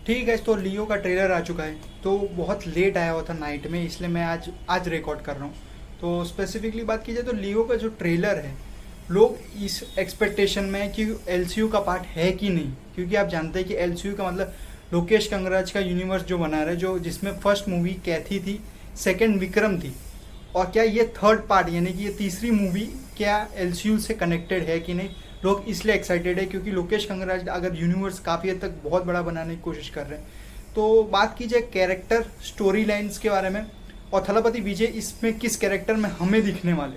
ठीक है, तो लियो का ट्रेलर आ चुका है। तो बहुत लेट आया हुआ था नाइट में, इसलिए मैं आज रिकॉर्ड कर रहा हूँ। तो स्पेसिफिकली बात की जाए तो लियो का जो ट्रेलर है, लोग इस एक्सपेक्टेशन में है कि एलसीयू का पार्ट है कि नहीं, क्योंकि आप जानते हैं कि एलसीयू का मतलब लोकेश कंगराज का यूनिवर्स जो बना रहा है, जो जिसमें फर्स्ट मूवी कैथी थी, सेकंड विक्रम थी, और क्या ये थर्ड पार्ट यानी कि ये तीसरी मूवी क्या एलसीयू से कनेक्टेड है कि नहीं। लोग इसलिए एक्साइटेड है क्योंकि लोकेश कंगराज अगर यूनिवर्स काफ़ी हद तक बहुत बड़ा बनाने की कोशिश कर रहे हैं। तो बात की जाए कैरेक्टर स्टोरी लाइन्स के बारे में और थलापति विजय इसमें किस कैरेक्टर में हमें दिखने वाले,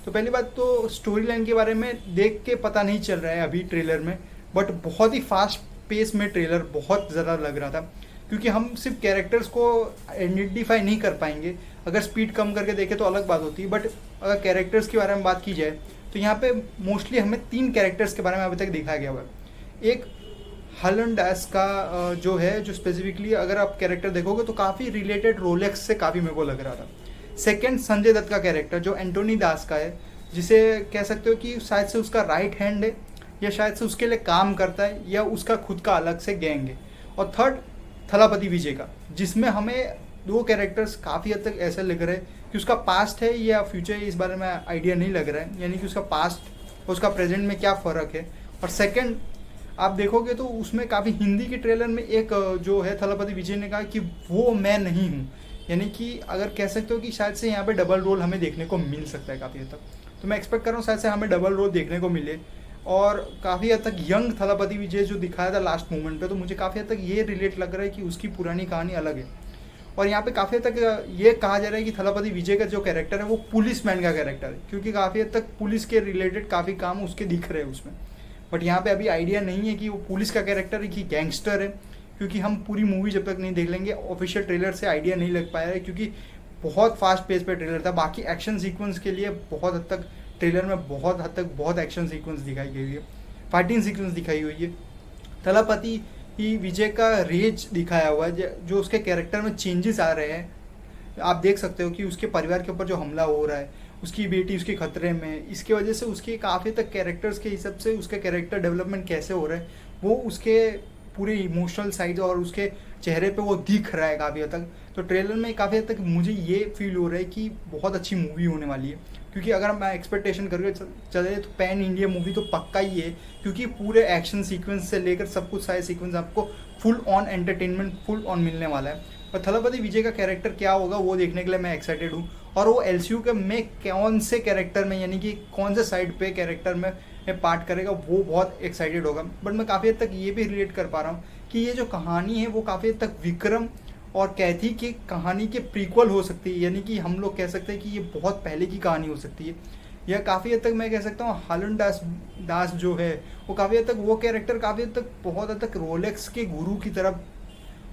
तो पहली बात तो स्टोरी लाइन के बारे में देख के पता नहीं चल रहा है अभी ट्रेलर में, बट बहुत ही फास्ट पेस में ट्रेलर बहुत ज़्यादा लग रहा था, क्योंकि हम सिर्फ कैरेक्टर्स को आइडेंटिफाई नहीं कर पाएंगे। अगर स्पीड कम करके देखें तो अलग बात होती है, बट अगर कैरेक्टर्स के बारे में बात की जाए तो यहाँ पे मोस्टली हमें 3 कैरेक्टर्स के बारे में अभी तक दिखाया गया हुआ है। एक हलन डैस का जो है, जो स्पेसिफिकली अगर आप कैरेक्टर देखोगे तो काफ़ी रिलेटेड रोलेक्स से काफ़ी मेरे को लग रहा था। सेकेंड संजय दत्त का कैरेक्टर जो एंटोनी दास का है, जिसे कह सकते हो कि शायद से उसका राइट हैंड है या शायद से उसके लिए काम करता है या उसका खुद का अलग से गैंग है। और थर्ड थलापति विजय का, जिसमें हमें 2 कैरेक्टर्स काफ़ी हद तक ऐसे लग रहे हैं कि उसका पास्ट है या फ्यूचर है, इस बारे में आइडिया नहीं लग रहा है, यानी कि उसका पास्ट और उसका प्रेजेंट में क्या फ़र्क है। और सेकंड आप देखोगे तो उसमें काफ़ी हिंदी के ट्रेलर में एक जो है थलापति विजय ने कहा कि वो मैं नहीं हूँ, यानी कि अगर कह सकते हो कि शायद से यहाँ पे डबल रोल हमें देखने को मिल सकता है काफ़ी हद तक। तो मैं एक्सपेक्ट कर रहा हूँ शायद से हमें डबल रोल देखने को मिले, और काफ़ी हद तक यंग थलापति विजय जो दिखाया था लास्ट मोमेंट पे, तो मुझे काफ़ी हद तक ये रिलेट लग रहा है कि उसकी पुरानी कहानी अलग है। और यहाँ पे काफ़ी हद तक ये कहा जा रहा है कि थलापति विजय का जो कैरेक्टर है वो पुलिस मैन का कैरेक्टर है, क्योंकि काफ़ी हद तक पुलिस के रिलेटेड काफ़ी काम उसके दिख रहे हैं उसमें। बट यहाँ पे अभी आइडिया नहीं है कि वो पुलिस का कैरेक्टर है कि गैंगस्टर है, क्योंकि हम पूरी मूवी जब तक नहीं देख लेंगे ऑफिशियल ट्रेलर से आइडिया नहीं लग पाया है, क्योंकि बहुत फास्ट पेस पे ट्रेलर था। बाकी एक्शन सीक्वेंस के लिए बहुत हद तक ट्रेलर में बहुत एक्शन सीक्वेंस दिखाई गई है, फाइटिंग सीक्वेंस दिखाई हुई है। थलापति ही विजय का रेज दिखाया हुआ है, जो उसके कैरेक्टर में चेंजेस आ रहे हैं। आप देख सकते हो कि उसके परिवार के ऊपर जो हमला हो रहा है, उसकी बेटी उसके खतरे में, इसकी वजह से उसके काफ़ी तक कैरेक्टर्स के हिसाब से उसका कैरेक्टर डेवलपमेंट कैसे हो रहा है, वो उसके पूरे इमोशनल साइड और उसके चेहरे पे वो दिख रहा है काफ़ी हद तक। तो ट्रेलर में काफ़ी हद तक मुझे ये फील हो रहा है कि बहुत अच्छी मूवी होने वाली है, क्योंकि अगर हम एक्सपेक्टेशन करके चले तो पैन इंडिया मूवी तो पक्का ही है, क्योंकि पूरे एक्शन सीक्वेंस से लेकर सब कुछ सारे सीक्वेंस आपको full on entertainment full on मिलने वाला है। और थलापति विजय का कैरेक्टर क्या होगा वो देखने के लिए मैं एक्साइटेड हूँ, और वो एलसीयू के में कौन से कैरेक्टर में, यानी कि कौन से साइड पे कैरेक्टर में पार्ट करेगा, वो बहुत एक्साइटेड होगा। बट मैं काफ़ी हद तक ये भी रिलेट कर पा रहा हूँ कि ये जो कहानी है वो काफ़ी हद तक विक्रम और कैथी की कहानी के प्रीक्वल हो सकती है, यानी कि हम लोग कह सकते हैं कि ये बहुत पहले की कहानी हो सकती है। यह काफ़ी हद तक मैं कह सकता हूँ हलन दास जो है वो काफ़ी हद तक वो कैरेक्टर काफ़ी हद तक बहुत हद तक रोलेक्स के गुरु की तरह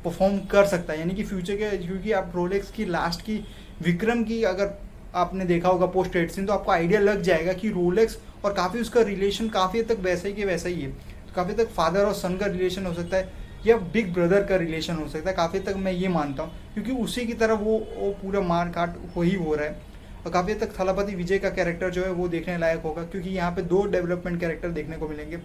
परफॉर्म कर सकता है, यानी कि फ्यूचर के, क्योंकि आप रोलेक्स की लास्ट की विक्रम की अगर आपने देखा होगा पोस्ट क्रेडिट सीन, तो आपको आइडिया लग जाएगा कि रोलेक्स और काफ़ी उसका रिलेशन काफ़ी हद तक वैसा ही कि वैसा ही है। तो काफ़ी हद तक फादर और सन का रिलेशन हो सकता है या बिग ब्रदर का रिलेशन हो सकता है, काफ़ी हद तक मैं ये मानता हूँ, क्योंकि उसी की तरह वो पूरा मार काट वही हो रहा है। और काफ़ी हद तक थलापति विजय का कैरेक्टर जो है वो देखने लायक होगा, क्योंकि यहाँ पे 2 डेवलपमेंट कैरेक्टर देखने को मिलेंगे,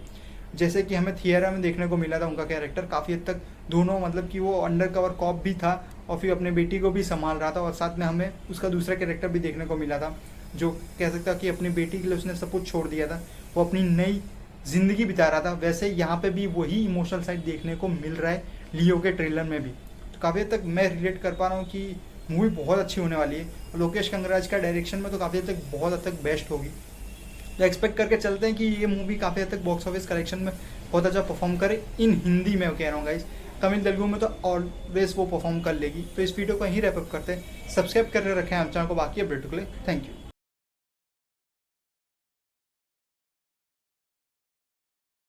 जैसे कि हमें थियरा में देखने को मिला था उनका कैरेक्टर। काफ़ी हद तक दोनों मतलब कि वो अंडर कवर कॉप भी था और फिर अपने बेटी को भी संभाल रहा था, और साथ में हमें उसका दूसरा कैरेक्टर भी देखने को मिला था, जो कह सकता कि अपनी बेटी के लिए उसने सब कुछ छोड़ दिया था, वो अपनी नई ज़िंदगी बिता रहा था। वैसे यहाँ पे भी वही इमोशनल साइड देखने को मिल रहा है लियो के ट्रेलर में भी। तो काफ़ी हद तक मैं रिलेट कर पा रहा हूँ कि मूवी बहुत अच्छी होने वाली है, और लोकेश कंगराज का डायरेक्शन में तो काफ़ी हद तक बहुत हद तक बेस्ट होगी। तो एक्सपेक्ट करके चलते हैं कि ये मूवी काफ़ी हद तक बॉक्स ऑफिस कलेक्शन में बहुत अच्छा परफॉर्म करे। इन हिंदी में कह रहा हूँ गाइस, तमिल तेलुगु में तो ऑलवेज वो परफॉर्म कर लेगी। तो इस वीडियो को यहीं रैप अप करते हैं। सब्सक्राइब करके रखें आप चैनल को बाकी अपडेट के लिए। Thank you.